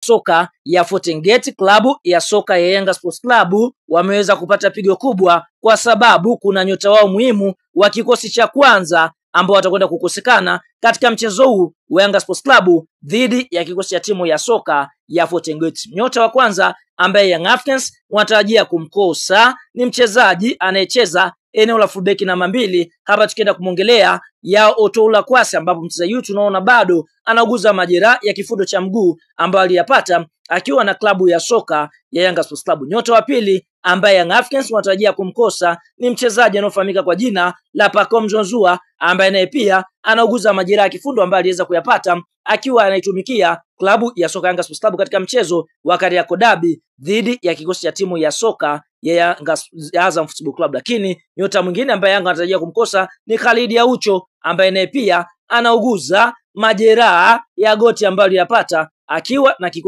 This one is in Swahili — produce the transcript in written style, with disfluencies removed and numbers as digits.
soka ya Fountain Gate, klabu ya soka ya Yanga Sports Club wameweza kupata pigo kubwa, kwa sababu kuna nyota wao muhimu wa kikosi cha kwanza ambao watakwenda kukosekana katika mchezo huu wa Yanga Sports Club dhidi ya kikosi cha timu ya soka ya Fountain Gate. Nyota wa kwanza ambaye Young Africans wanatarajia kumkosa ni mchezaji anayecheza eneo la fullback namba 2. Hapa tukienda kumongelea ya Otoula Kwasi, ambapo mchezaji huyu tunaona bado anauguza majeraha ya kifundo cha mguu ambayo aliyapata akiwa na klabu ya soka ya Yanga Sports Club. Nyota wa pili ambaye Young Africans wanatarajia kumkosa ni mchezaji anayefahamika kwa jina la Pacome Zouzoua, ambaye naye pia anauguza majeraha ya kifundo ambayo aliweza kuyapata akiwa anaitumikia klabu ya soka Yanga Sports Club katika mchezo wa Kariakoo Derby dhidi ya kikosi cha timu ya soka ya Azam Football Club. Lakini nyota mwingine ambaye Yanga anatarajia kumkosa ni Khalid Aucho, ambaye naye pia anauguza majeraha ya goti ambayo aliyapata akiwa na kikosi